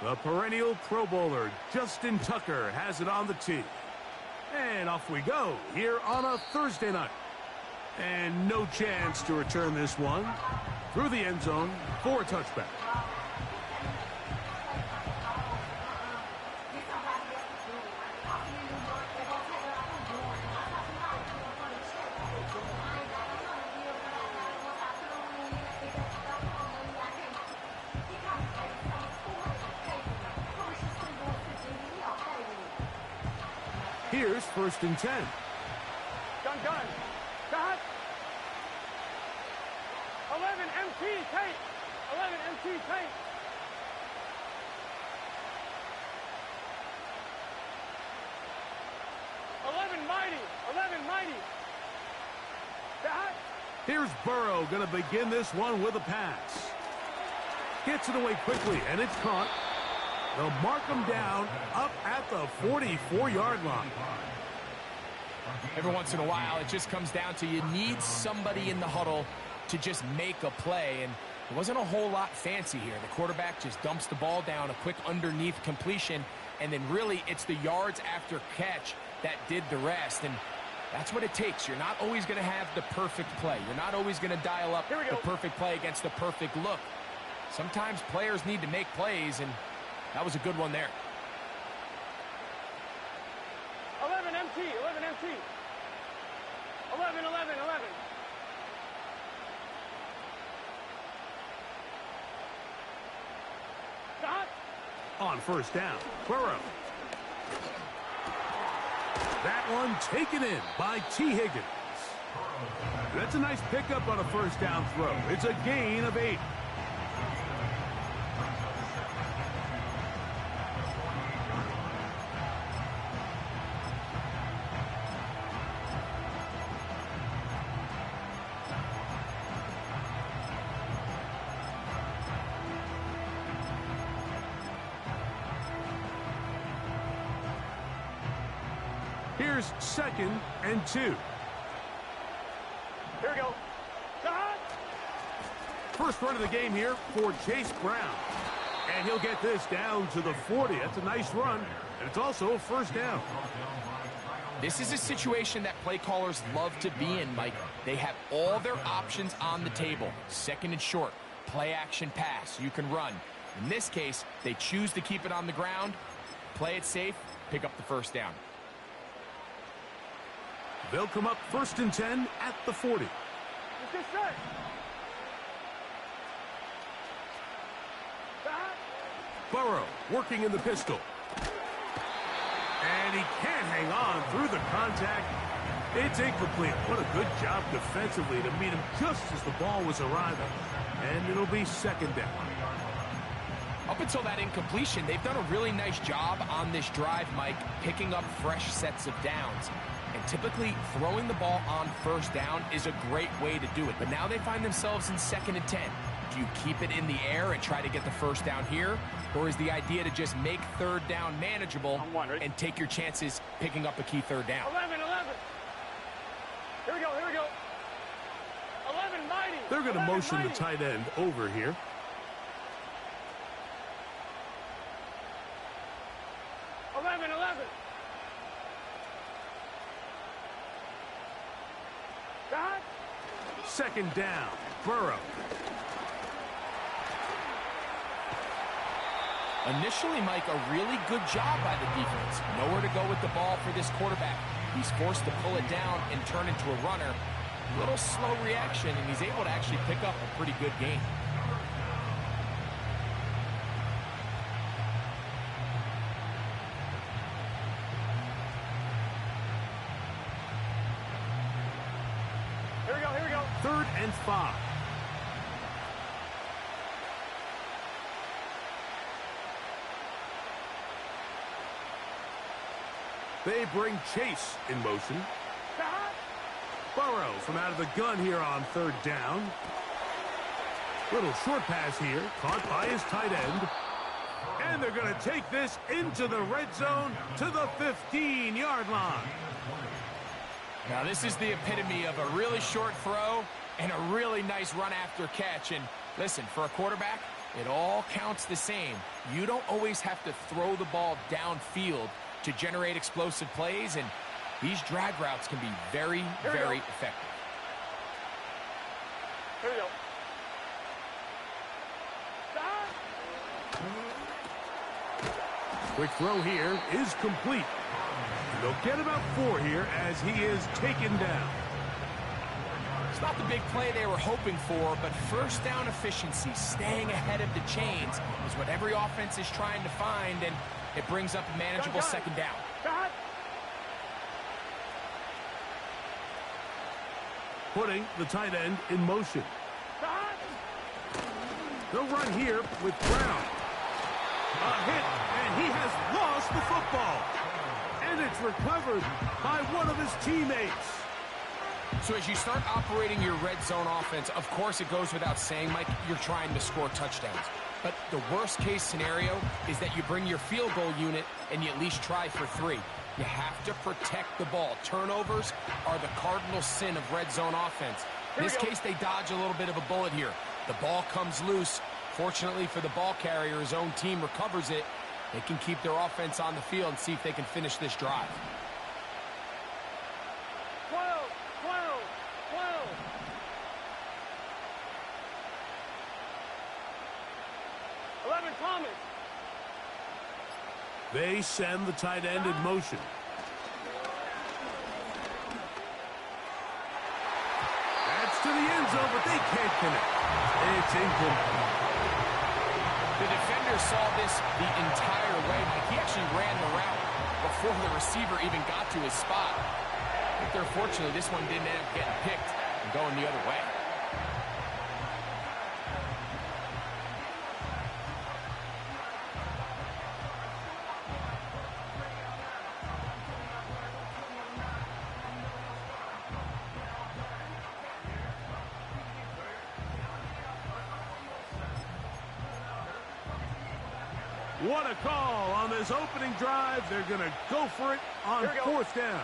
The perennial Pro Bowler, Justin Tucker, has it on the tee. And off we go here on a Thursday night. And no chance to return this one through the end zone for a touchback. Here's 1st and 10. Gun. Got. 11 MT tape. 11 MT tape. 11 mighty. 11 mighty. Got. Here's Burrow going to begin this one with a pass. Gets it away quickly, and it's caught. They'll mark him down up at the 44-yard line. Every once in a while, it just comes down to you need somebody in the huddle to just make a play. And it wasn't a whole lot fancy here. The quarterback just dumps the ball down, a quick underneath completion, and then really it's the yards after catch that did the rest. And that's what it takes. You're not always going to have the perfect play. You're not always going to dial up the perfect play against the perfect look. Sometimes players need to make plays, and that was a good one there. 11 MT. 11 MT. 11. Got. On 1st down, Burrow. That one taken in by T. Higgins. That's a nice pickup on a 1st down throw. It's a gain of 8. Here's 2nd and 2. Here we go. Got. First run of the game here for Chase Brown. And he'll get this down to the 40. That's a nice run. And it's also a 1st down. This is a situation that play callers love to be in, Mike. They have all their options on the table. 2nd and short, play action pass. You can run. In this case, they choose to keep it on the ground, play it safe, pick up the 1st down. They'll come up 1st and 10 at the 40. It's this set. Got. Burrow working in the pistol. And he can't hang on through the contact. It's incomplete. What a good job defensively to meet him just as the ball was arriving. And it'll be 2nd down. Up until that incompletion, they've done a really nice job on this drive, Mike, picking up fresh sets of downs. And typically, throwing the ball on 1st down is a great way to do it. But now they find themselves in 2nd and 10. Do you keep it in the air and try to get the 1st down here? Or is the idea to just make 3rd down manageable and take your chances picking up a key 3rd down? 11. Here we go. 11 mighty. They're going to motion the tight end over here. 11. 2nd down, Burrow. Initially, Mike, a really good job by the defense. Nowhere to go with the ball for this quarterback. He's forced to pull it down and turn into a runner. A little slow reaction, and he's able to actually pick up a pretty good gain. Here we go. 3rd and 5. They bring Chase in motion. Burrow from out of the gun here on 3rd down. Little short pass here, caught by his tight end. And they're going to take this into the red zone to the 15-yard line. Now, this is the epitome of a really short throw and a really nice run after catch. And listen, for a quarterback, It all counts the same. You don't always have to throw the ball downfield to generate explosive plays, and these drag routes can be very, very effective. Here we go. Quick throw here is complete. They'll get about 4 here as he is taken down. It's not the big play they were hoping for, but first down efficiency, staying ahead of the chains, is what every offense is trying to find, and it brings up a manageable second down. Putting the tight end in motion. They'll run here with Brown. A hit, and he has lost the football. And it's recovered by one of his teammates. So as you start operating your red zone offense, of course it goes without saying, Mike, you're trying to score touchdowns. But the worst case scenario is that you bring your field goal unit and you at least try for 3. You have to protect the ball. Turnovers are the cardinal sin of red zone offense. In this case, they dodge a little bit of a bullet here. The ball comes loose. Fortunately for the ball carrier, his own team recovers it. They can keep their offense on the field and see if they can finish this drive. 12, 12, 12. Thomas. They send the tight end in motion. That's to the end zone, but they can't connect. It's incomplete. The defender saw this the entire way. He actually ran the route before the receiver even got to his spot. I think they're fortunate this one didn't end up getting picked and going the other way. What a call on this opening drive. They're going to go for it on fourth down.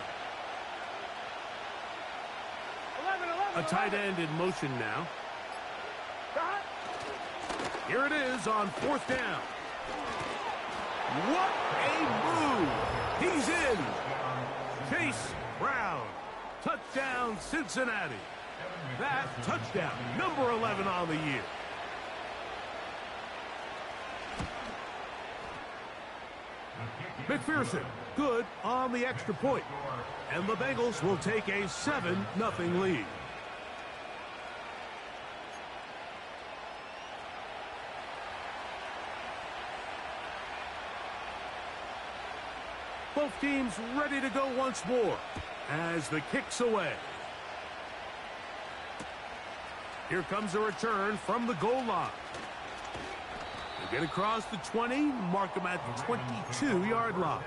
11. A tight end in motion now. Here it is on fourth down. What a move. He's in. Chase Brown. Touchdown, Cincinnati. That touchdown, number 11 on the year. McPherson, good on the extra point. And the Bengals will take a 7-0 lead. Both teams ready to go once more as the kick's away. Here comes a return from the goal line. They get across the 20, mark them at the 22-yard line.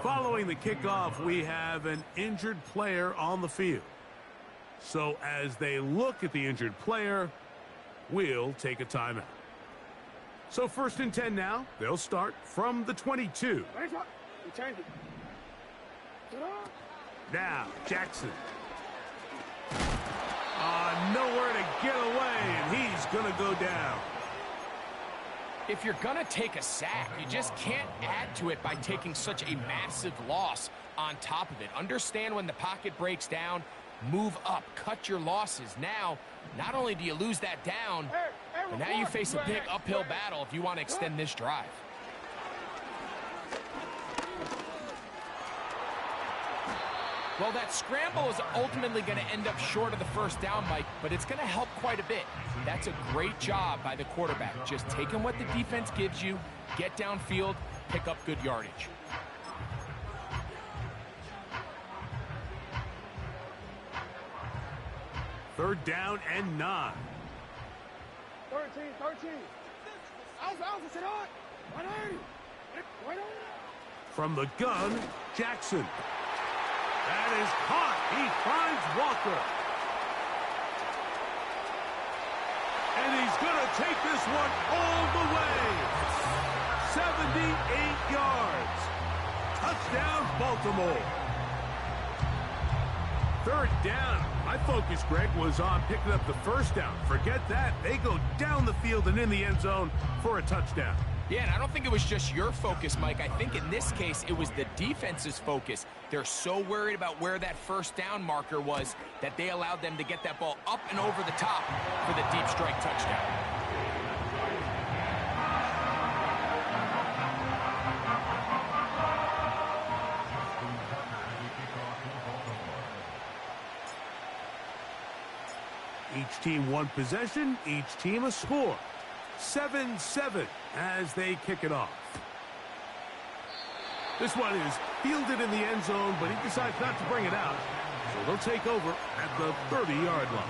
Following the kickoff, we have an injured player on the field. So as they look at the injured player, we'll take a timeout. So 1st and 10 now. They'll start from the 22. Now, Jackson. Nowhere to get away, and he's going to go down. If you're going to take a sack, you just can't add to it by taking such a massive loss on top of it. Understand when the pocket breaks down, move up, cut your losses. Now, not only do you lose that down, but now you face a big uphill battle if you want to extend this drive. Well, that scramble is ultimately going to end up short of the first down, Mike, but it's going to help quite a bit. That's a great job by the quarterback. Just taking what the defense gives you, get downfield, pick up good yardage. Third down and 9. 13. From the gun, Jackson. That is caught. He finds Walker. And he's going to take this one all the way. 78 yards. Touchdown, Baltimore. Third down. My focus, Greg, was on picking up the first down. Forget that. They go down the field and in the end zone for a touchdown. Yeah, and I don't think it was just your focus, Mike. I think in this case, it was the defense's focus. They're so worried about where that first down marker was that they allowed them to get that ball up and over the top for the deep strike touchdown. Each team one possession, each team a score. 7-7 as they kick it off. This one is fielded in the end zone, but he decides not to bring it out. So they'll take over at the 30-yard line.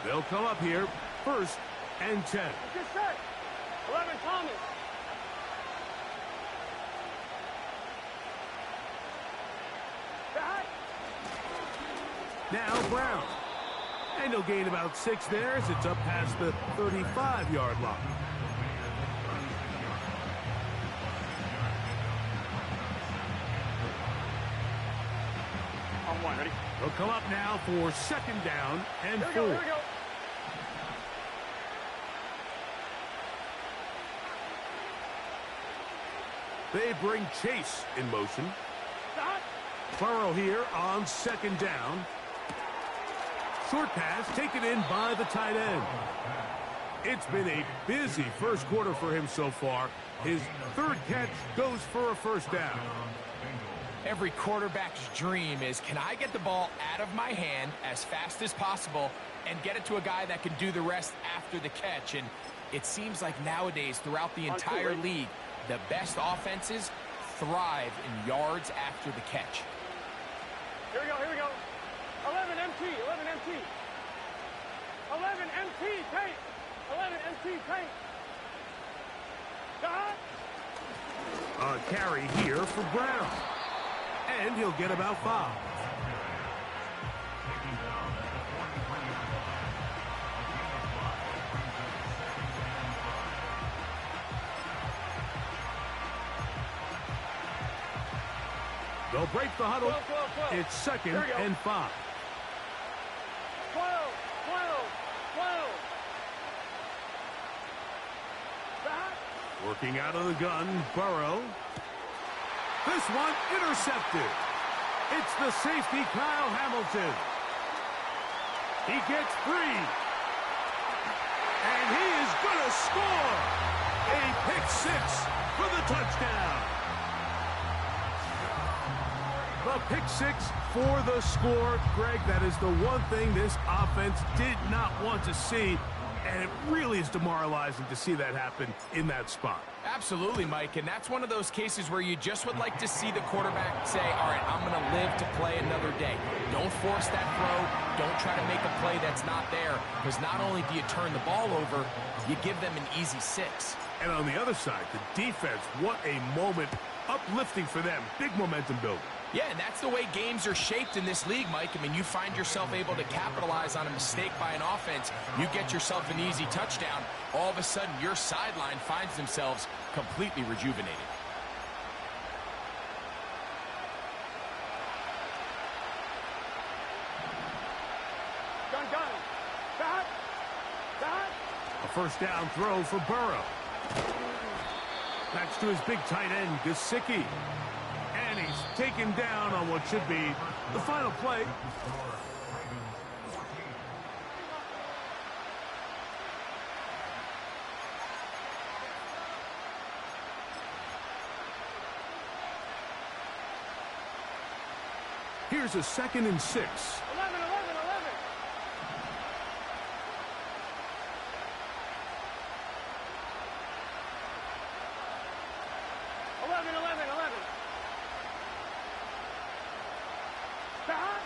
They'll come up here, 1st and 10. Good set. 11 Thomas. Back. Now Brown. And he'll gain about 6 there as it's up past the 35-yard line. On one, ready? They'll come up now for 2nd down and 4. Here we go. They bring Chase in motion. Stop. Burrow here on 2nd down. Short pass taken in by the tight end. It's been a busy first quarter for him so far. His 3rd catch goes for a 1st down. Every quarterback's dream is, can I get the ball out of my hand as fast as possible and get it to a guy that can do the rest after the catch? And it seems like nowadays throughout the entire league, the best offenses thrive in yards after the catch. Here we go, here we go. 11 MT, 11 MT. 11 MT, tape. 11 MT, tape. Stop. A carry here for Brown. And he'll get about 5. They'll break the huddle. 12. It's 2nd and 5. 12. Back. Working out of the gun, Burrow. This one intercepted. It's the safety, Kyle Hamilton. He gets free. And he is going to score. A pick 6 for the touchdown. The pick 6 for the score. Greg, that is the one thing this offense did not want to see. And it really is demoralizing to see that happen in that spot. Absolutely, Mike, and that's one of those cases where you just would like to see the quarterback say, all right, I'm going to live to play another day. Don't force that throw. Don't try to make a play that's not there, because not only do you turn the ball over, you give them an easy 6. And on the other side, the defense, what a moment, uplifting for them. Big momentum building. Yeah, and that's the way games are shaped in this league, Mike. I mean, you find yourself able to capitalize on a mistake by an offense. You get yourself an easy touchdown. All of a sudden, your sideline finds themselves completely rejuvenated. Gun. Back. A 1st down throw for Burrow. That's to his big tight end, Gesicki. And he's taken down on what should be the final play. Here's a 2nd and 6. 11. 11. Back.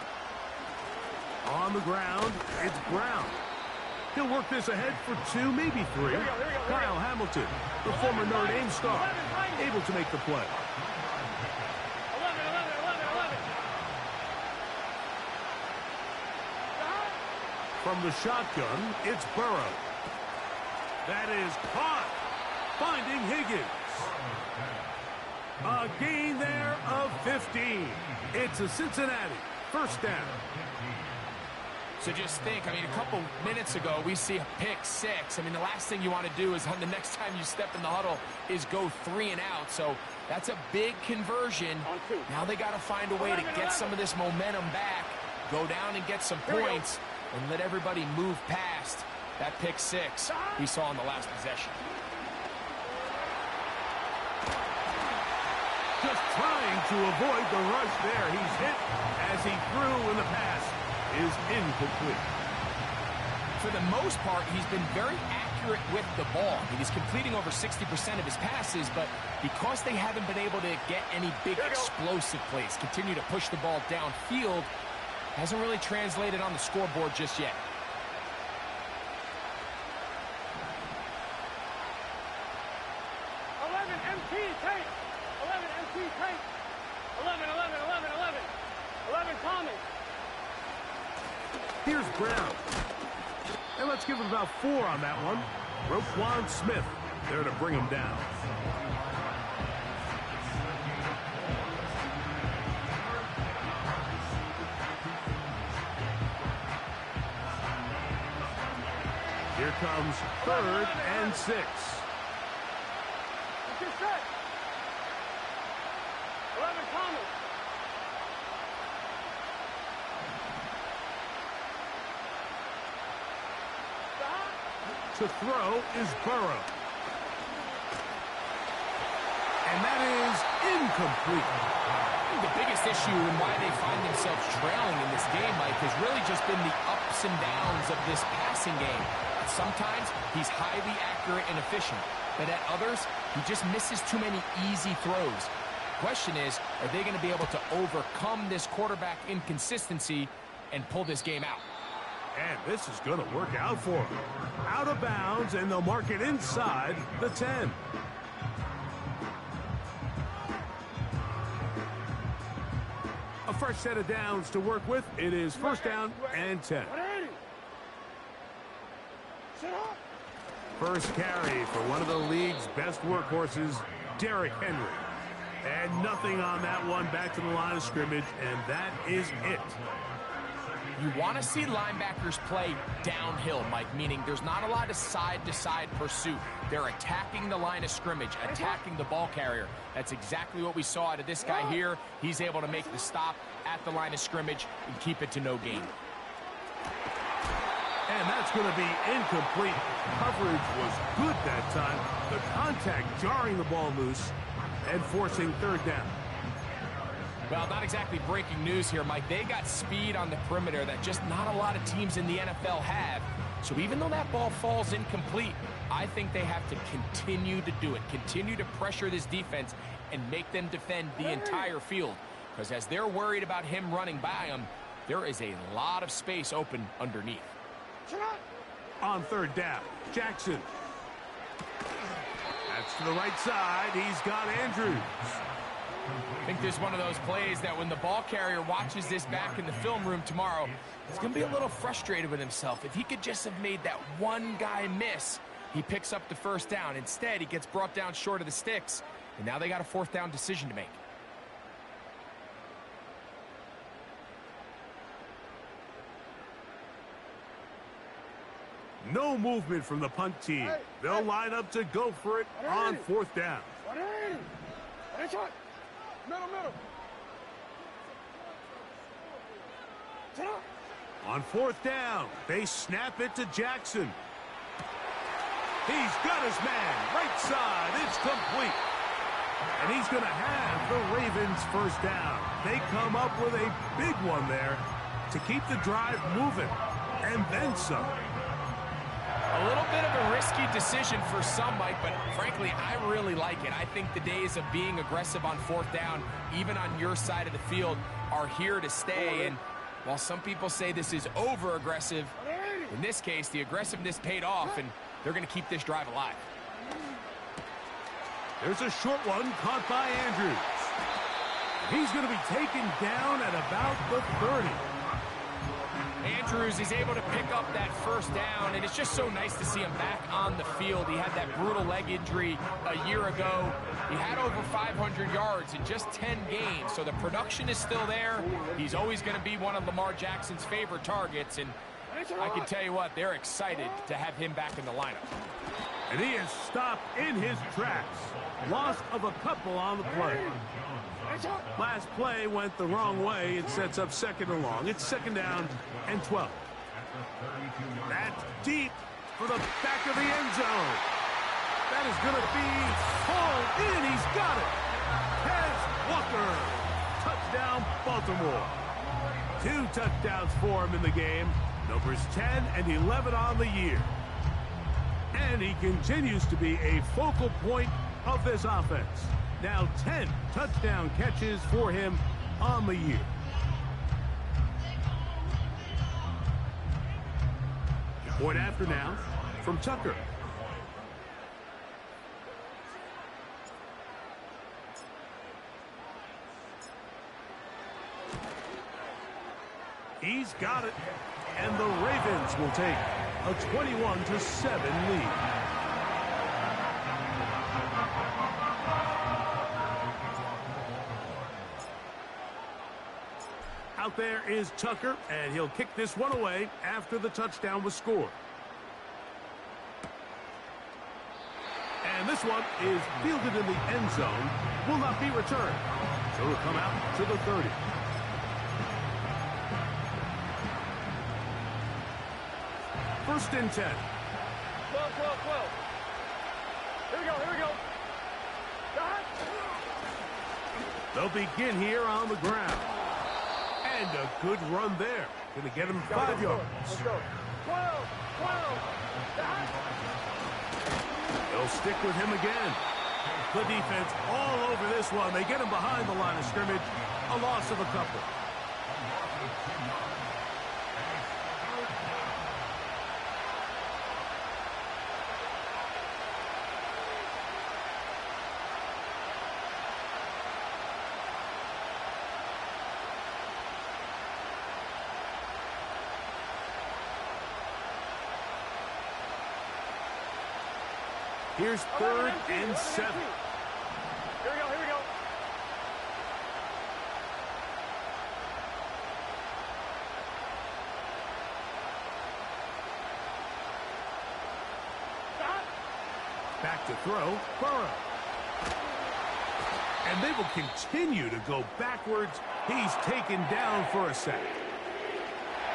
On the ground, it's Brown. He'll work this ahead for 2, maybe 3. Kyle Hamilton, the former Notre Dame star, able to make the play. 11. From the shotgun, it's Burrow. That is caught. Finding Higgins. A gain there of 15. It's a Cincinnati first down. So just think, I mean, a couple minutes ago, we see a pick six. I mean, the last thing you want to do is on the next time you step in the huddle is go 3 and out. So that's a big conversion. Now they got to find a way to get some of this momentum back, go down and get some points, and let everybody move past that pick six we saw in the last possession. Just trying to avoid the rush there. He's hit as he threw, and the pass is incomplete. For the most part, he's been very accurate with the ball. I mean, he's completing over 60% of his passes, but because they haven't been able to get any big explosive plays, continue to push the ball downfield, hasn't really translated on the scoreboard just yet. Here's Brown. And let's give him about 4 on that one. Roquan Smith there to bring him down. Here comes 3rd and 6. Get set. 11 Thomas. To throw is Burrow. And that is incomplete. The biggest issue and why they find themselves trailing in this game, Mike, has really just been the ups and downs of this passing game. Sometimes he's highly accurate and efficient, but at others, he just misses too many easy throws. The question is, are they going to be able to overcome this quarterback inconsistency and pull this game out? And this is going to work out for him. Out of bounds, and they'll mark it inside the 10. A fresh set of downs to work with. It is 1st down and 10. First carry for one of the league's best workhorses, Derrick Henry. And nothing on that one, back to the line of scrimmage, and that is it. You want to see linebackers play downhill, Mike, meaning there's not a lot of side-to-side pursuit. They're attacking the line of scrimmage, attacking the ball carrier. That's exactly what we saw out of this guy here. He's able to make the stop at the line of scrimmage and keep it to no gain. And that's going to be incomplete. Coverage was good that time. The contact jarring the ball loose and forcing 3rd down. Well, not exactly breaking news here, Mike. They got speed on the perimeter that just not a lot of teams in the NFL have. So even though that ball falls incomplete, I think they have to continue to do it, continue to pressure this defense and make them defend the entire field. Because as they're worried about him running by them, there is a lot of space open underneath. On 3rd down, Jackson. That's to the right side. He's got Andrews. I think this is one of those plays that when the ball carrier watches this back in the film room tomorrow, he's going to be a little frustrated with himself. If he could just have made that one guy miss, he picks up the 1st down. Instead, he gets brought down short of the sticks, and now they got a 4th down decision to make. No movement from the punt team. They'll line up to go for it on 4th down. On 4th down, they snap it to Jackson. He's got his man. Right side. It's complete. And he's going to have the Ravens 1st down. They come up with a big one there to keep the drive moving. And then some. A little bit of a risky decision for some, Mike, but frankly, I really like it. I think the days of being aggressive on 4th down, even on your side of the field, are here to stay. And while some people say this is over-aggressive, in this case, the aggressiveness paid off, and they're going to keep this drive alive. There's a short one caught by Andrews. He's going to be taken down at about the 30. Andrews is able to pick up that first down, and it's just so nice to see him back on the field. He had that brutal leg injury a year ago. He had over 500 yards in just 10 games, so the production is still there. He's always going to be one of Lamar Jackson's favorite targets, and I can tell you what, they're excited to have him back in the lineup. And he is stopped in his tracks. Loss of a couple on the play. Last play went the wrong way. It sets up second and long. It's second down and 12. That's deep for the back of the end zone. That is going to be hauled in. He's got it. Kez Walker. Touchdown, Baltimore. 2 touchdowns for him in the game. Numbers 10 and 11 on the year. And he continues to be a focal point of this offense. Now 10 touchdown catches for him on the year. Point after now from Tucker. He's got it. And the Ravens will take a 21-7 lead. Out there is Tucker, and he'll kick this one away after the touchdown was scored. And this one is fielded in the end zone, will not be returned. So it'll come out to the 30. First and 10. 12, 12, 12. Here we go, here we go. They'll begin here on the ground. And a good run there. Going to get him 5 yards. Let's go. 12, 12. They'll stick with him again. The defense all over this one. They get him behind the line of scrimmage. A loss of a couple. Here's third and 7. Here we go, here we go. Stop. Back to throw, Burrow. And they will continue to go backwards. He's taken down for a sack.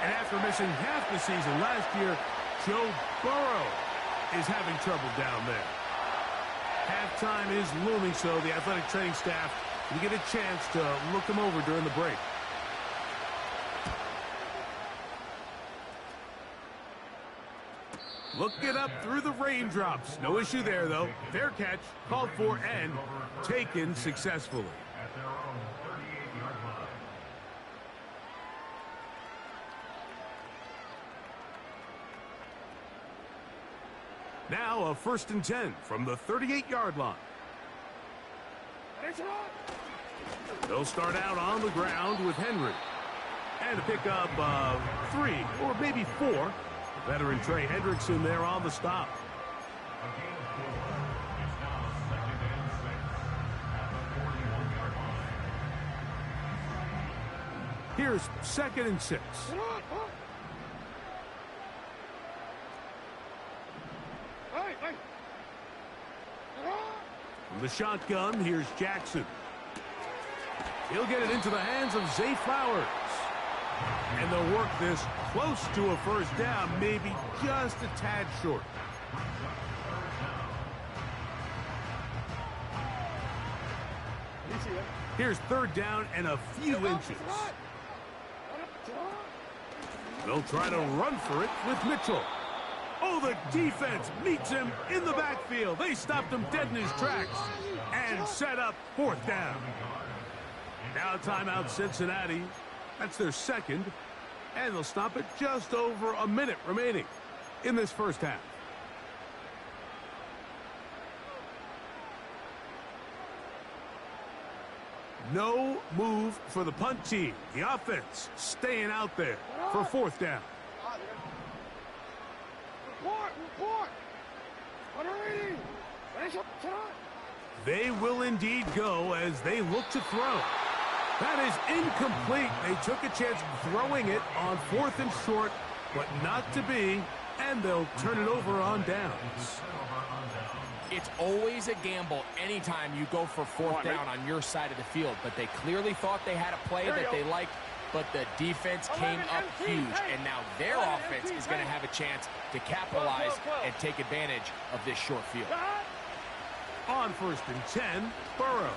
And after missing half the season last year, Joe Burrow is having trouble down there. Halftime is looming, so the athletic training staff will get a chance to look him over during the break. Look it up through the raindrops. No issue there, though. Fair catch, called for, and taken successfully. Now a first and 10 from the 38-yard line. They'll start out on the ground with Henry. And a pickup of 3 or maybe 4. Veteran Trey Hendrickson there on the stop. Here's second and 6. From the shotgun, here's Jackson. He'll get it into the hands of Zay Flowers. And they'll work this close to a first down, maybe just a tad short. Here's third down and a few inches. They'll try to run for it with Mitchell. Oh, the defense meets him in the backfield. They stopped him dead in his tracks and set up fourth down. Now timeout Cincinnati. That's their second. And they'll stop it just over a minute remaining in this first half. No move for the punt team. The offense staying out there for fourth down. Report. They will indeed go as they look to throw. That is incomplete. They took a chance throwing it on 4th and short, but not to be, and they'll turn it over on downs. It's always a gamble anytime you go for fourth down on your side of the field, but they clearly thought they had a play that they liked, but the defense came up huge, and now their offense is going to have a chance to capitalize and take advantage of this short field. On 1st and 10, Burrow.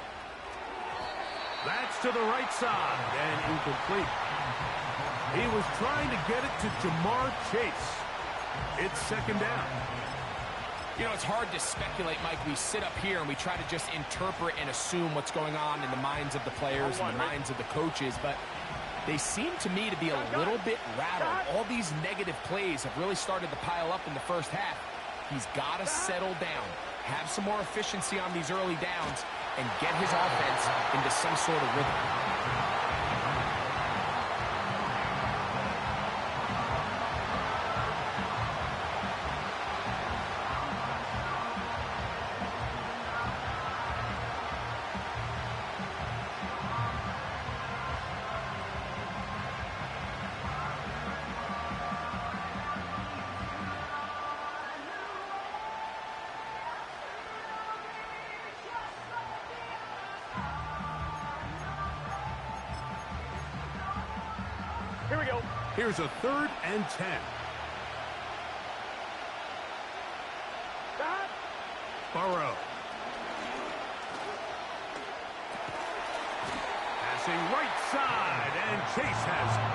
That's to the right side and incomplete. He was trying to get it to Jamar Chase. It's 2nd down. You know, it's hard to speculate, Mike. We sit up here and we try to just interpret and assume what's going on in the minds of the players and the minds of the coaches, but they seem to me to be a little bit rattled. All these negative plays have really started to pile up in the first half. He's got to settle down, have some more efficiency on these early downs, and get his offense into some sort of rhythm. Here we go. Here's a 3rd and 10. Burrow. Passing right side, and Chase has it.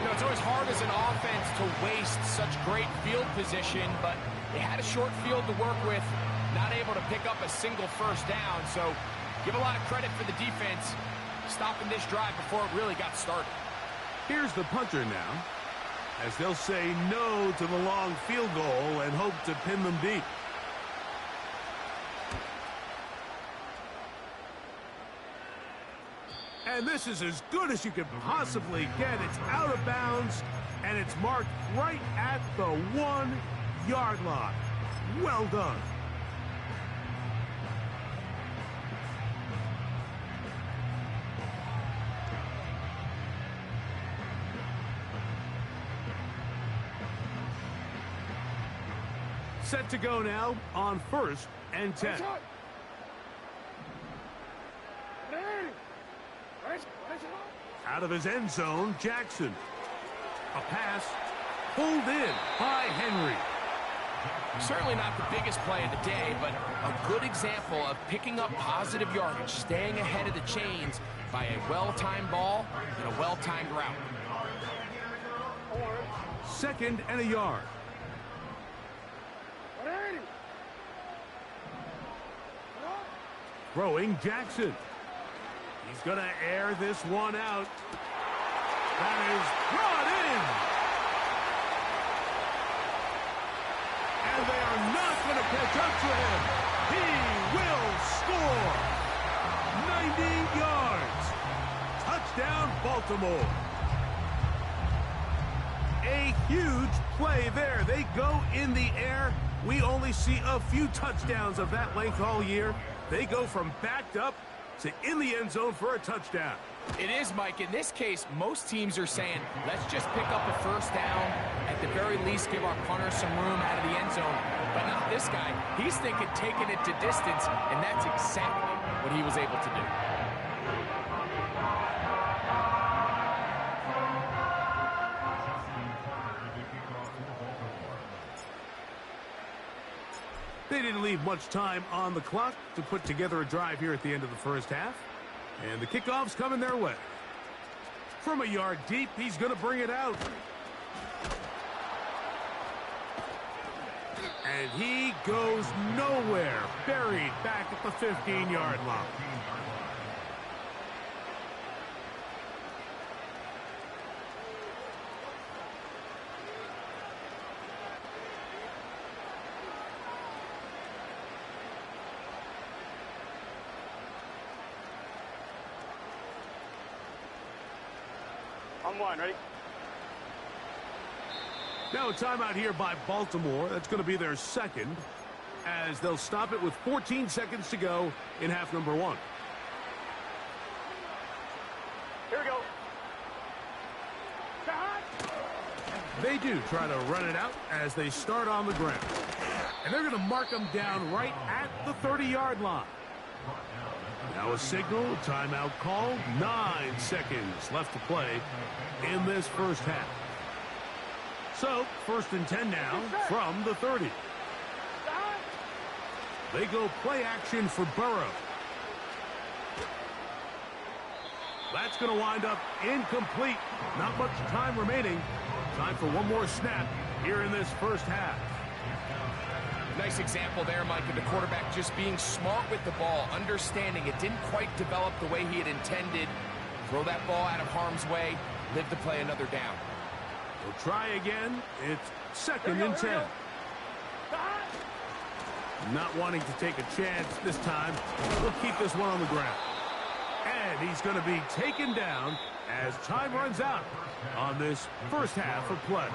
You know, it's always hard as an offense to waste such great field position, but they had a short field to work with, not able to pick up a single first down, so give a lot of credit for the defense stopping this drive before it really got started. Here's the punter now, as they'll say no to the long field goal and hope to pin them deep. And this is as good as you could possibly get. It's out of bounds, and it's marked right at the 1-yard line. Well done. Set to go now on 1st and 10. Out of his end zone, Jackson. A pass pulled in by Henry. Certainly not the biggest play of the day, but a good example of picking up positive yardage, staying ahead of the chains by a well-timed ball and a well-timed route. 2nd and a yard. Throwing Jackson. He's going to air this one out. That is brought in. And they are not going to catch up to him. He will score. 90 yards. Touchdown, Baltimore. A huge play there. They go in the air. We only see a few touchdowns of that length all year. They go from backed up to in the end zone for a touchdown. It is, Mike. In this case, most teams are saying, let's just pick up a first down. At the very least, give our punter some room out of the end zone. But not this guy. He's thinking taking it to distance, and that's exactly what he was able to do. They didn't leave much time on the clock to put together a drive here at the end of the first half. And the kickoff's coming their way. From a yard deep, he's going to bring it out. And he goes nowhere. Buried back at the 15-yard line. On one, ready? Now a timeout here by Baltimore. That's going to be their second, as they'll stop it with 14 seconds to go in half number one. Here we go. They do try to run it out as they start on the ground. And they're going to mark them down right at the 30-yard line. Now a signal, timeout called. 9 seconds left to play in this first half. So, 1st and 10 now from the 30. They go play action for Burrow. That's going to wind up incomplete. Not much time remaining. Time for one more snap here in this first half. Nice example there, Mike, of the quarterback just being smart with the ball, understanding it didn't quite develop the way he had intended. Throw that ball out of harm's way, live to play another down. We'll try again. It's 2nd and 10. Not wanting to take a chance this time. We'll keep this one on the ground. And he's going to be taken down as time runs out on this first half of play.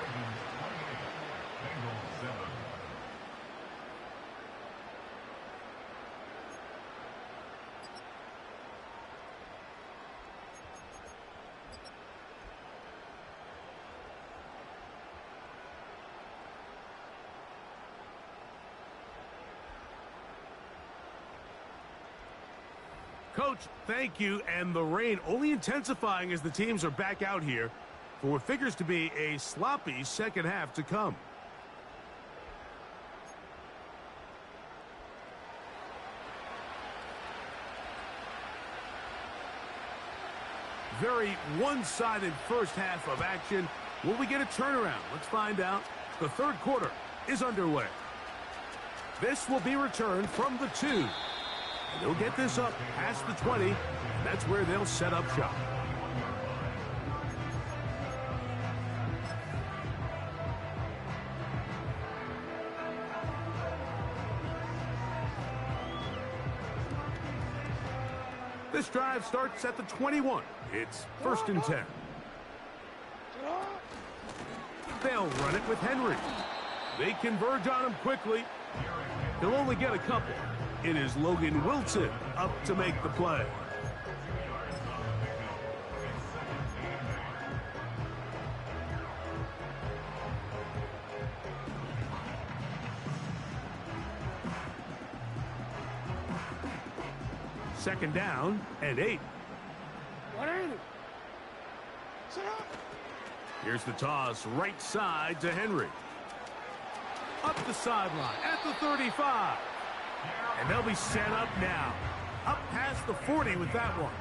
Coach, thank you. And the rain only intensifying as the teams are back out here for what figures to be a sloppy second half to come. Very one-sided first half of action. Will we get a turnaround? Let's find out. The third quarter is underway. This will be returned from the 2. They'll get this up past the 20, and that's where they'll set up shop. This drive starts at the 21. It's 1st and 10. They'll run it with Henry. They converge on him quickly. He'll only get a couple. It is Logan Wilson up to make the play. Second down and 8. Here's the toss right side to Henry. Up the sideline at the 35. And they'll be set up now. Up past the 40 with that one.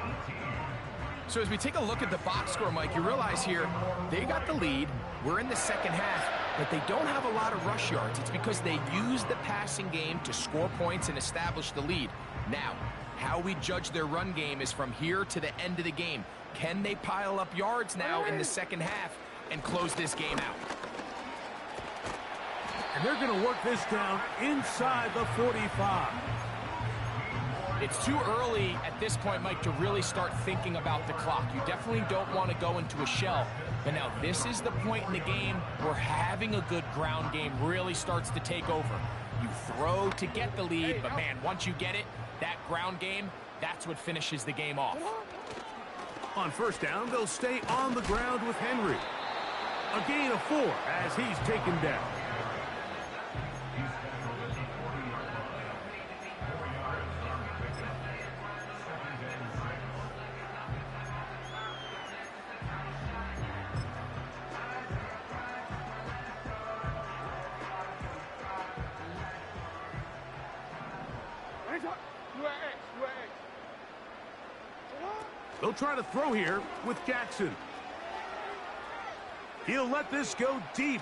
So as we take a look at the box score, Mike, you realize here they got the lead. We're in the second half, but they don't have a lot of rush yards. It's because they use the passing game to score points and establish the lead. Now, how we judge their run game is from here to the end of the game. Can they pile up yards now in the second half and close this game out? And they're going to work this down inside the 45. It's too early at this point, Mike, to really start thinking about the clock. You definitely don't want to go into a shell. But now this is the point in the game where having a good ground game really starts to take over. You throw to get the lead, but man, once you get it, that ground game, that's what finishes the game off. On first down, they'll stay on the ground with Henry. A gain of 4 as he's taken down. They'll try to throw here with Jackson. He'll let this go deep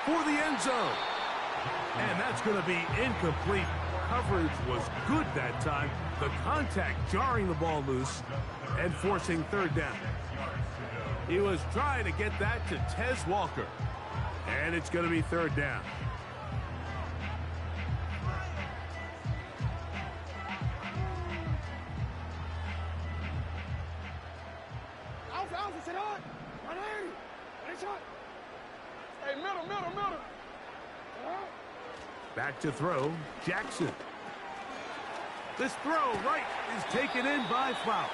for the end zone. And that's going to be incomplete. Coverage was good that time. The contact jarring the ball loose and forcing third down. He was trying to get that to Tez Walker. And it's going to be third down. Hey, middle. Back to throw, Jackson. This throw right is taken in by Flowers.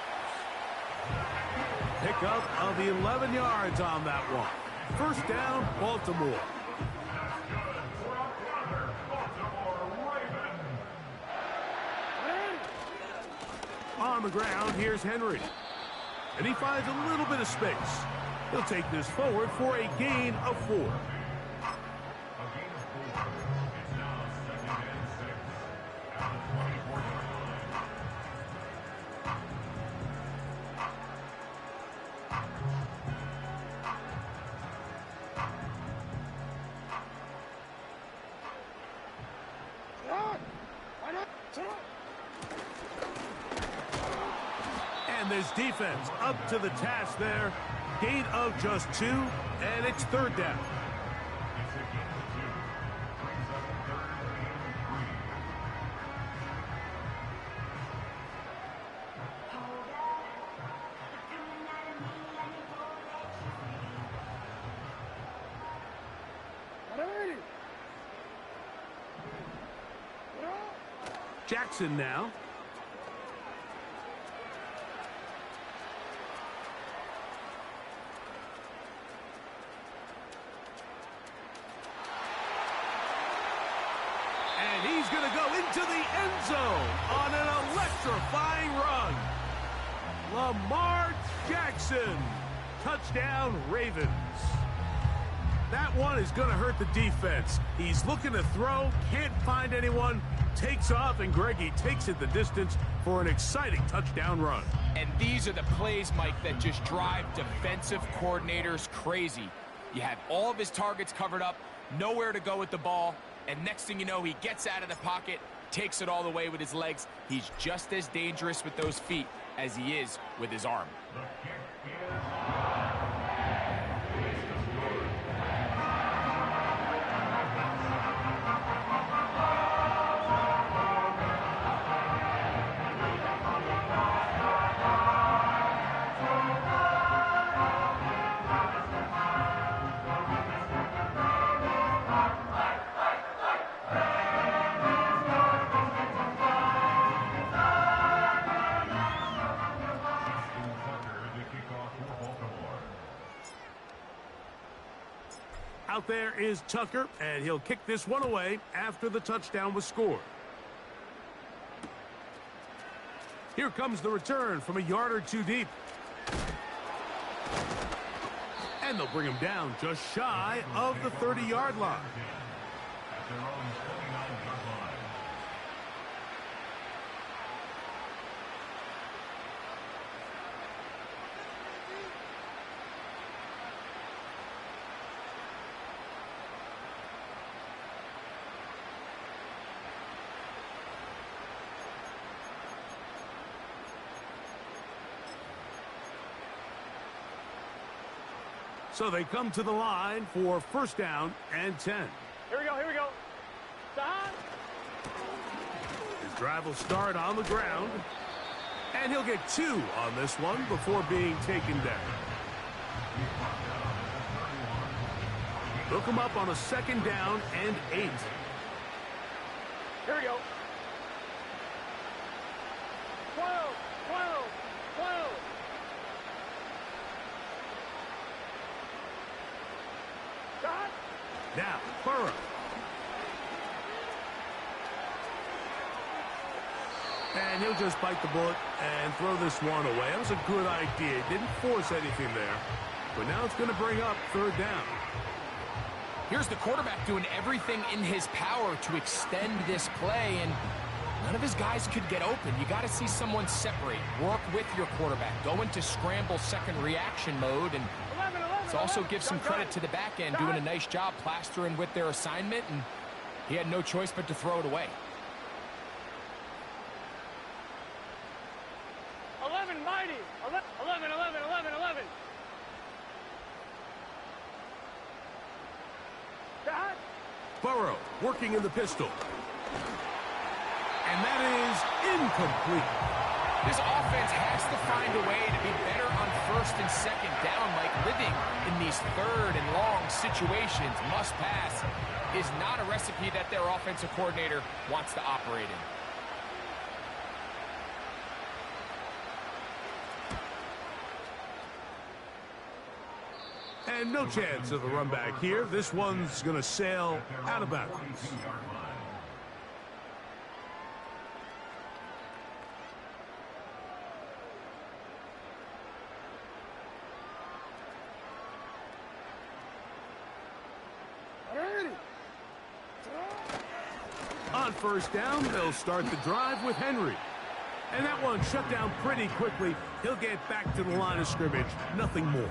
Pickup of the 11 yards on that one. First down, Baltimore. On the ground, here's Henry. And he finds a little bit of space. He'll take this forward for a gain of 4. And this defense up to the task there. Gain of just 2, and it's third down. Jackson now. And he's going to go into the end zone on an electrifying run. Lamar Jackson. Touchdown, Ravens. That one is going to hurt the defense. He's looking to throw, can't find anyone, takes off, and Greggy takes it the distance for an exciting touchdown run. And these are the plays, Mike, that just drive defensive coordinators crazy. You have all of his targets covered up, nowhere to go with the ball, and next thing you know, he gets out of the pocket, takes it all the way with his legs. He's just as dangerous with those feet as he is with his arm. Out there is Tucker, and he'll kick this one away after the touchdown was scored. Here comes the return from a yard or 2 deep. And they'll bring him down just shy of the 30-yard line. So they come to the line for first down and 10. Here we go. Stop. His drive will start on the ground. And he'll get 2 on this one before being taken down. Look him up on a second down and 8. Here we go. 12. Stop. Now, Burrow. And he'll just bite the bullet and throw this one away. That was a good idea. Didn't force anything there. But now it's going to bring up third down. Here's the quarterback doing everything in his power to extend this play, and none of his guys could get open. You got to see someone separate, work with your quarterback, go into scramble second reaction mode, and let's also give some credit to the back end doing a nice job plastering with their assignment, and he had no choice but to throw it away. 11 mighty. 11. Stop. Burrow working in the pistol. And that is incomplete. This offense has to find a way to be better on first and second down, like living in these third and long situations, must pass, is not a recipe that their offensive coordinator wants to operate in. And no chance of a run back here. This one's going to sail out of bounds. On first down, they'll start the drive with Henry. And that one shut down pretty quickly. He'll get back to the line of scrimmage. Nothing more.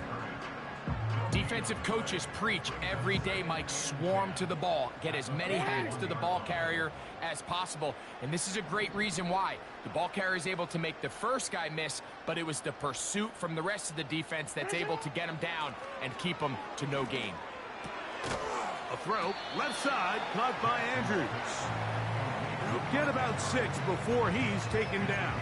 Defensive coaches preach every day, Mike, swarm to the ball. Get as many hacks to the ball carrier as possible. And this is a great reason why. The ball carrier is able to make the first guy miss, but it was the pursuit from the rest of the defense that's able to get him down and keep him to no gain. A throw, left side, caught by Andrews. He'll get about 6 before he's taken down.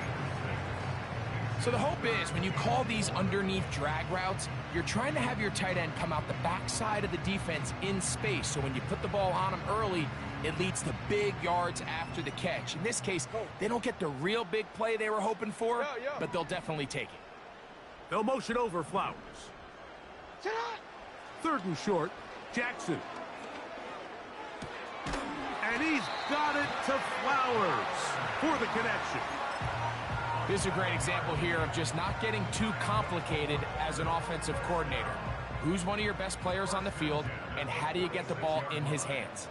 So the hope is when you call these underneath drag routes, you're trying to have your tight end come out the backside of the defense in space. So when you put the ball on him early, it leads to big yards after the catch. In this case, they don't get the real big play they were hoping for, but they'll definitely take it. They'll motion over Flowers. 3rd and short, Jackson. And he's got it to Flowers for the connection. This is a great example here of just not getting too complicated as an offensive coordinator. Who's one of your best players on the field, and how do you get the ball in his hands?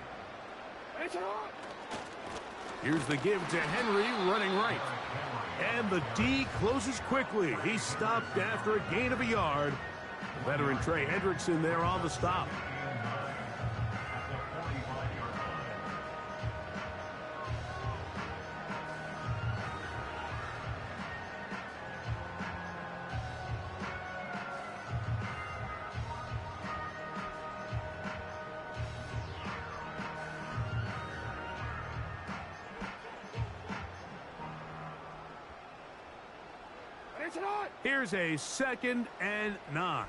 Here's the give to Henry running right. And the D closes quickly. He stopped after a gain of a yard. The veteran Trey Hendrickson there on the stop. Here's a 2nd and 9.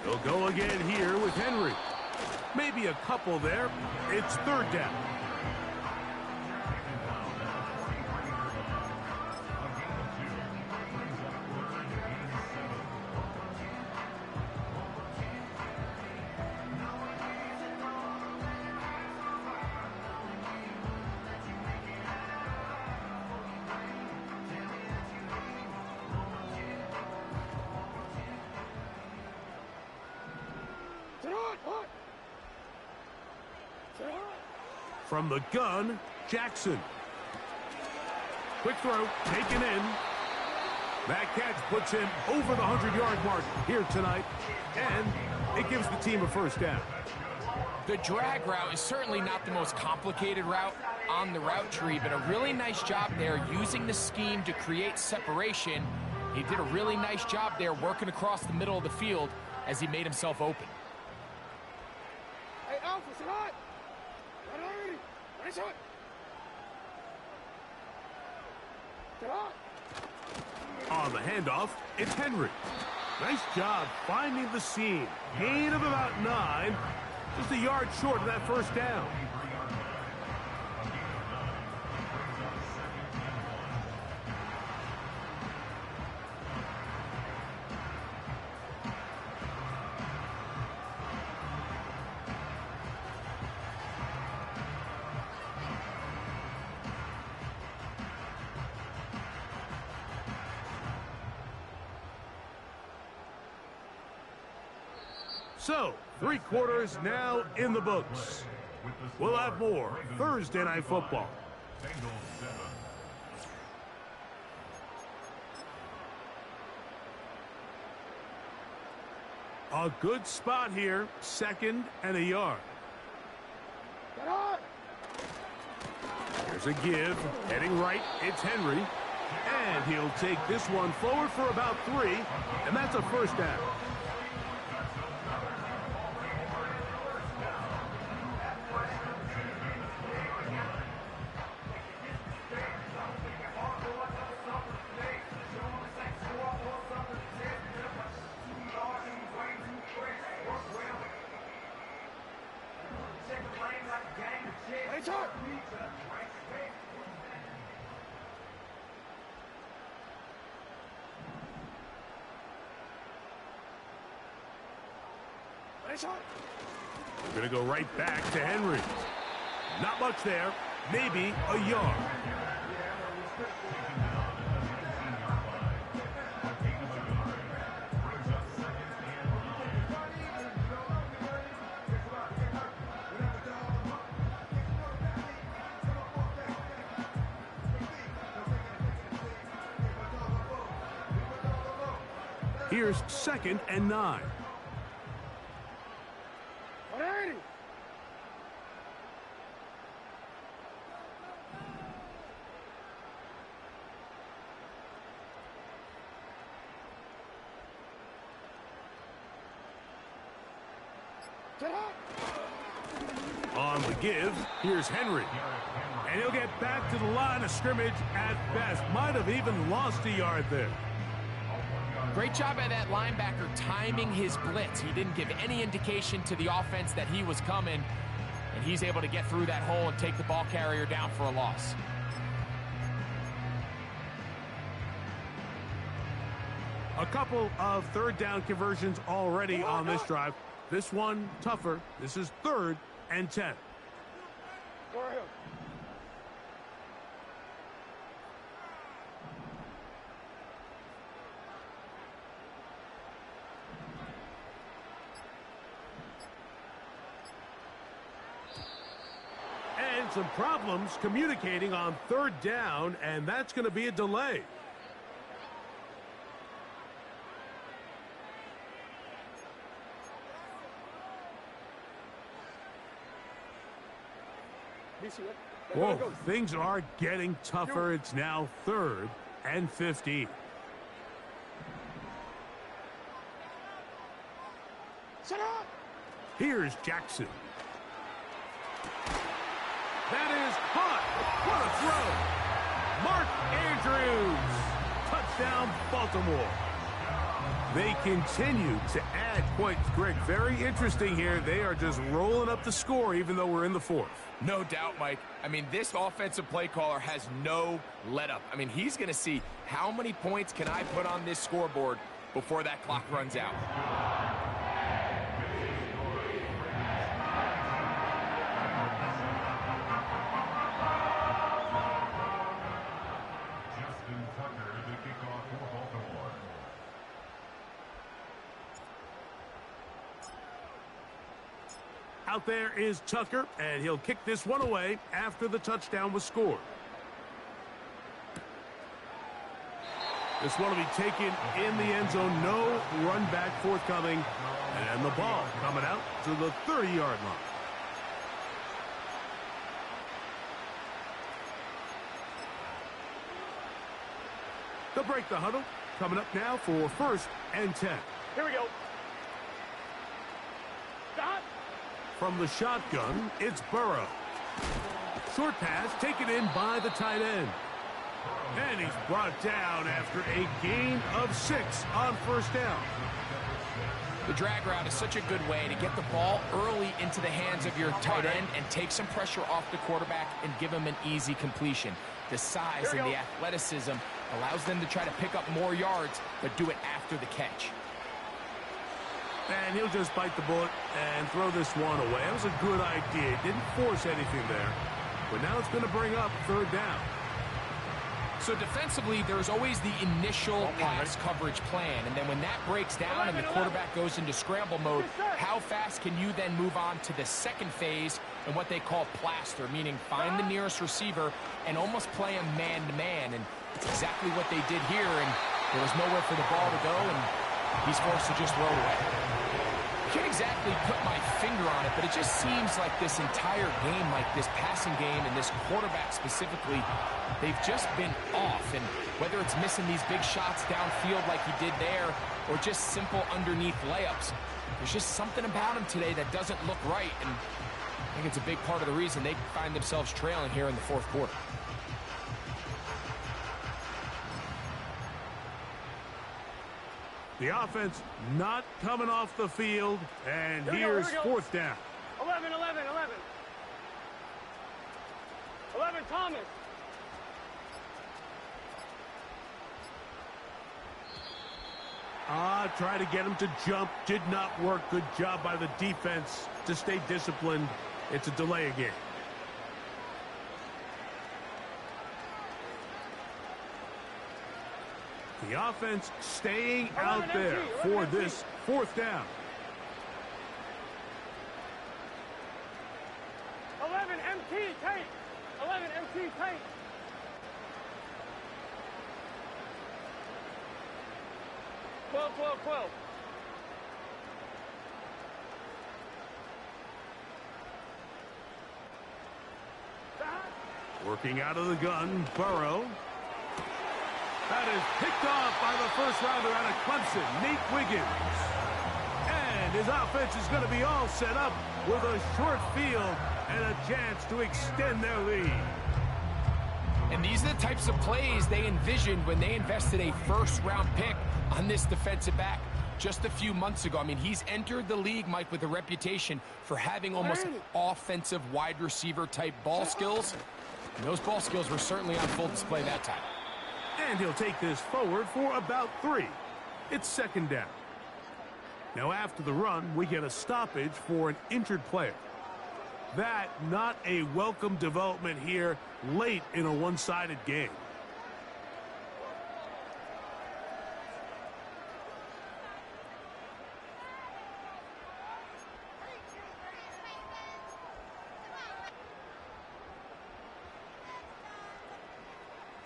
He'll go again here with Henry. Maybe a couple there. It's 3rd down. From the gun, Jackson. Quick throw, taken in. That catch puts him over the 100-yard mark here tonight, and it gives the team a 1st down. The drag route is certainly not the most complicated route on the route tree, but a really nice job there using the scheme to create separation. He did a really nice job there working across the middle of the field as he made himself open. Hey, Alpha, sit hot. On the handoff, it's Henry. Nice job finding the seam. Gain of about 9. Just a yard short of that 1st down. So, 3 quarters now in the books. We'll have more Thursday Night Football. A good spot here, 2nd and a yard. Here's a give, heading right, it's Henry. And he'll take this one forward for about 3, and that's a 1st down. Hey, Chuck. We're going to go right back to Henry. Not much there. Maybe a yard. Here's 2nd and 9. 180. On the give, here's Henry. And he'll get back to the line of scrimmage at best. Might have even lost a yard there. Great job by that linebacker timing his blitz. He didn't give any indication to the offense that he was coming, and he's able to get through that hole and take the ball carrier down for a loss. A couple of 3rd down conversions already on this drive. This one tougher. This is 3rd and 10. Go ahead. And some problems communicating on 3rd down, and that's going to be a delay. Whoa, things are getting tougher. It's now 3rd and 15. Shut up! Here's Jackson. That is caught. What a throw. Mark Andrews. Touchdown, Baltimore. They continue to add points. Greg, very interesting here. They are just rolling up the score even though we're in the 4th. No doubt, Mike. I mean, this offensive play caller has no let-up. I mean, he's going to see how many points can I put on this scoreboard before that clock runs out. Out there is Tucker, and he'll kick this one away after the touchdown was scored. This one will be taken in the end zone. No run back forthcoming. And the ball coming out to the 30-yard line. They'll break the huddle. Coming up now for 1st and 10. Here we go. Stop. From the shotgun, it's Burrow. Short pass taken in by the tight end. And he's brought down after a gain of 6 on 1st down. The drag route is such a good way to get the ball early into the hands of your tight end and take some pressure off the quarterback and give him an easy completion. The size and the athleticism allows them to try to pick up more yards, but do it after the catch. And he'll just bite the bullet and throw this one away. That was a good idea. Didn't force anything there. But now it's going to bring up 3rd down. So defensively, there's always the initial pass coverage plan. And then when that breaks down and the quarterback goes into scramble mode, how fast can you then move on to the second phase and what they call plaster, meaning find the nearest receiver and almost play him man-to-man. And it's exactly what they did here. And there was nowhere for the ball to go, and he's forced to just throw it away. Can't exactly put my finger on it, but it just seems like this entire game, like this passing game and this quarterback specifically, they've just been off. And whether it's missing these big shots downfield like he did there or just simple underneath layups, there's just something about him today that doesn't look right. And I think it's a big part of the reason they find themselves trailing here in the 4th quarter. The offense not coming off the field, and here's 4th down. 11, 11, 11. Thomas. Try to get him to jump. Did not work. Good job by the defense to stay disciplined. It's a delay again. The offense staying out there for this fourth down. 11 MT, tight. 11 MT, tight. Twelve. Working out of the gun, Burrow. That is picked off by the first rounder out of Clemson, Nate Wiggins. And his offense is going to be all set up with a short field and a chance to extend their lead. And these are the types of plays they envisioned when they invested a first-round pick on this defensive back just a few months ago. I mean, he's entered the league, Mike, with a reputation for having almost offensive wide receiver type ball skills. And those ball skills were certainly on full display that time. And he'll take this forward for about 3. It's second down. Now after the run, we get a stoppage for an injured player. That not a welcome development here late in a one-sided game.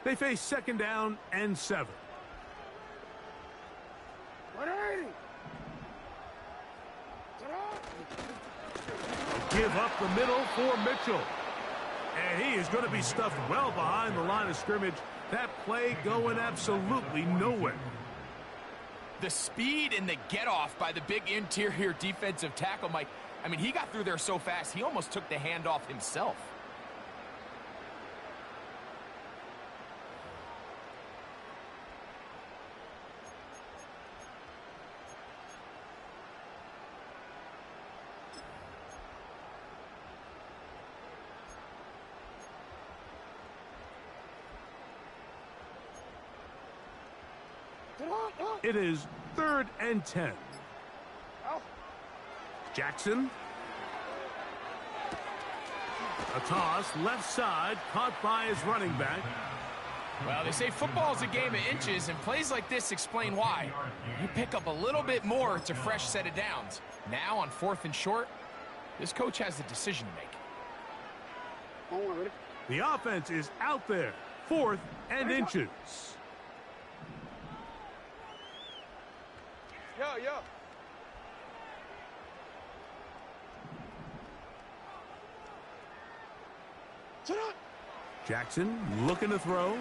They face second down and 7. 180. Give up the middle for Mitchell. And he is going to be stuffed well behind the line of scrimmage. That play going absolutely nowhere. The speed and the get-off by the big interior defensive tackle, Mike. I mean, he got through there so fast, he almost took the handoff himself. It is 3rd and 10. Jackson. A toss, left side, caught by his running back. Well, they say football is a game of inches, and plays like this explain why. You pick up a little bit more, it's a fresh set of downs. Now, on 4th and short, this coach has a decision to make. The offense is out there, 4th and inches. Yo. Jackson looking to throw.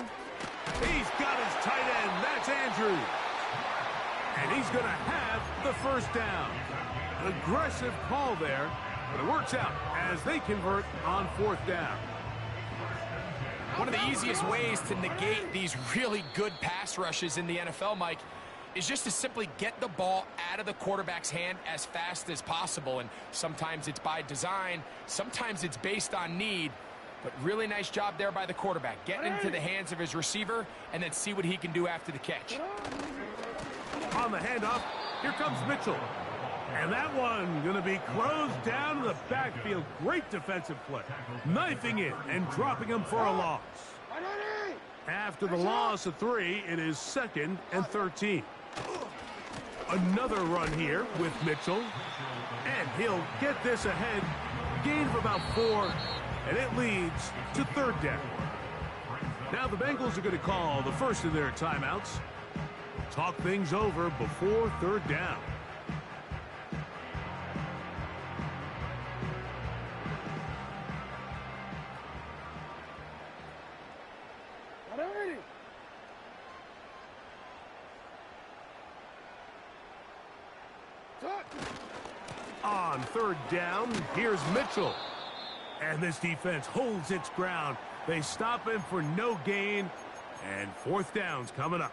He's got his tight end. That's Andrews. And he's going to have the first down. Aggressive call there, but it works out as they convert on 4th down. One of the easiest ways to negate these really good pass rushes in the NFL, Mike, is just to simply get the ball out of the quarterback's hand as fast as possible. And sometimes it's by design, sometimes it's based on need. But really nice job there by the quarterback, getting into the hands of his receiver and then see what he can do after the catch. On the handoff, here comes Mitchell. And that one going to be closed down in the backfield. Great defensive play. Knifing it and dropping him for a loss. After the loss of 3, it is 2nd and 13. Another run here with Mitchell. And he'll get this ahead. Gain of about 4. And it leads to 3rd down. Now the Bengals are going to call the first of their timeouts. Talk things over before 3rd down. On 3rd down, here's Mitchell. And this defense holds its ground. They stop him for no gain. And 4th down's coming up.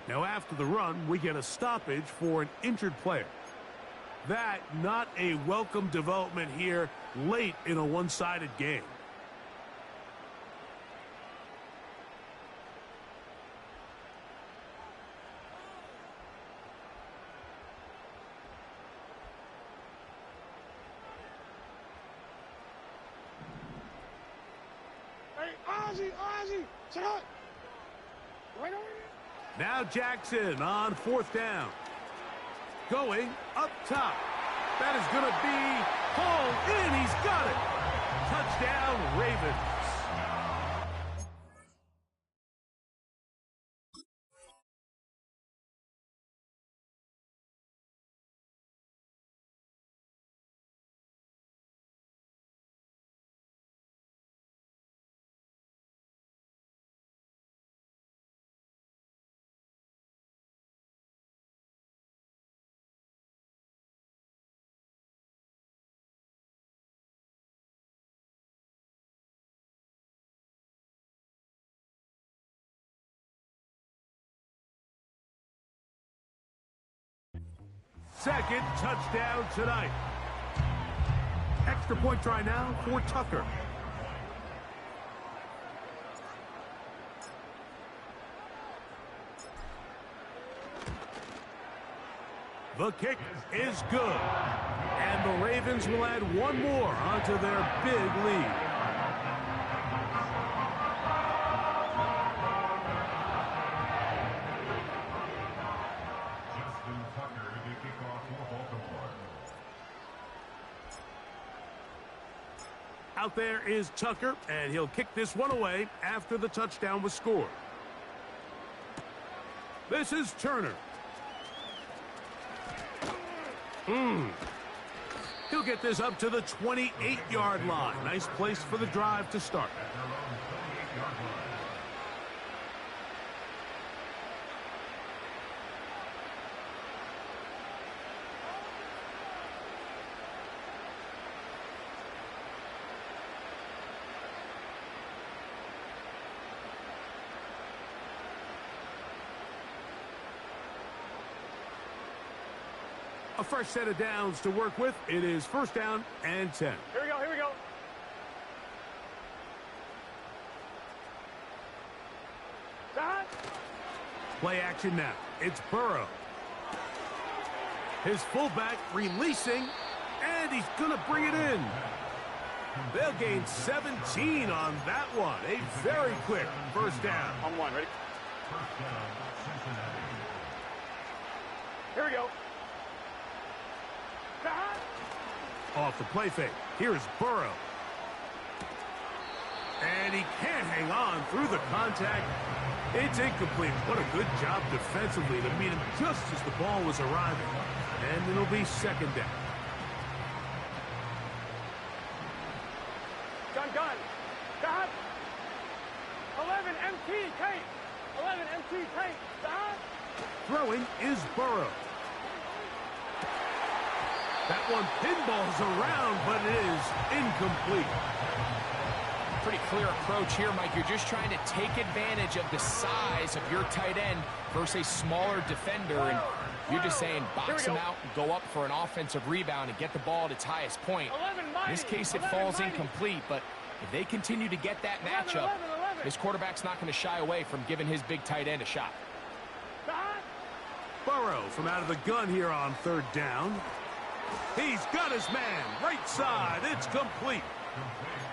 Now after the run, we get a stoppage for an injured player. That not a welcome development here late in a one-sided game. Now Jackson on 4th down. Going up top. That is going to be hauled in. He's got it. Touchdown, Ravens. Second touchdown tonight. Extra point try now for Tucker. The kick is good. And the Ravens will add one more onto their big lead. Out there is Tucker, and he'll kick this one away after the touchdown was scored. This is Turner. He'll get this up to the 28-yard line. Nice place for the drive to start. A fresh set of downs to work with. It is 1st down and 10. Here we go, here we go. Dot. Play action now. It's Burrow. His fullback releasing, and he's going to bring it in. They'll gain 17 on that one. A very quick 1st down. On 1, ready? First down, Cincinnati. Here we go. Dot. Off the play fake. Here's Burrow. And he can't hang on through the contact. It's incomplete. What a good job defensively to meet him just as the ball was arriving. And it'll be 2nd down. Gun. Dot. 11 MT, Kate. 11 MT, Kate. Dot. Throwing is Burrow. That one pinballs around, but it is incomplete. Pretty clear approach here, Mike. You're just trying to take advantage of the size of your tight end versus a smaller defender, and you're just saying box him out and go up for an offensive rebound and get the ball at its highest point. In this case, it falls incomplete, but if they continue to get that matchup, this quarterback's not going to shy away from giving his big tight end a shot. Burrow from out of the gun here on 3rd down. He's got his man, right side. It's complete.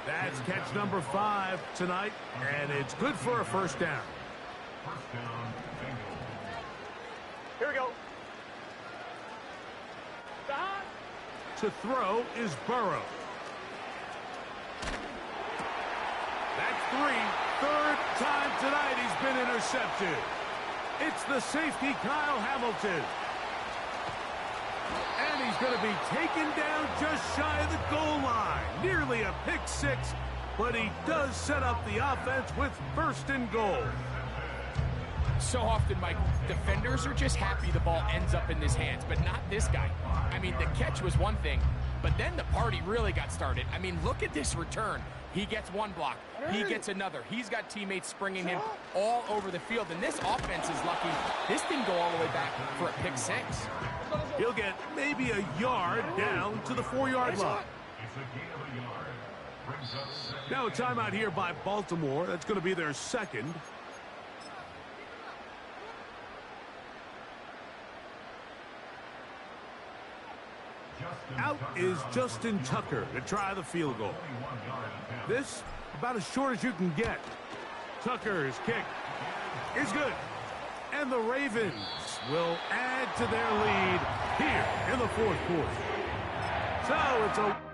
That's catch number 5 tonight, and it's good for a 1st down. First down, Bengals. Here we go. Dot. To throw is Burrow. That's 3. 3rd time tonight he's been intercepted. It's the safety, Kyle Hamilton. And he's going to be taken down just shy of the goal line. Nearly a pick 6, but he does set up the offense with 1st and goal. So often, Mike, defenders are just happy the ball ends up in his hands, but not this guy. I mean, the catch was one thing, but then the party really got started. I mean, look at this return. He gets one block. He gets another. He's got teammates springing him all over the field, and this offense is lucky. This didn't go all the way back for a pick 6. He'll get maybe a yard down to the 4-yard line. It's a gain of a yard. Brings up 2nd. Now a timeout here by Baltimore. That's going to be their 2nd. Out is Justin Tucker to try the field goal. This about as short as you can get. Tucker's kick is good. And the Ravens will add to their lead here in the fourth quarter. So it's a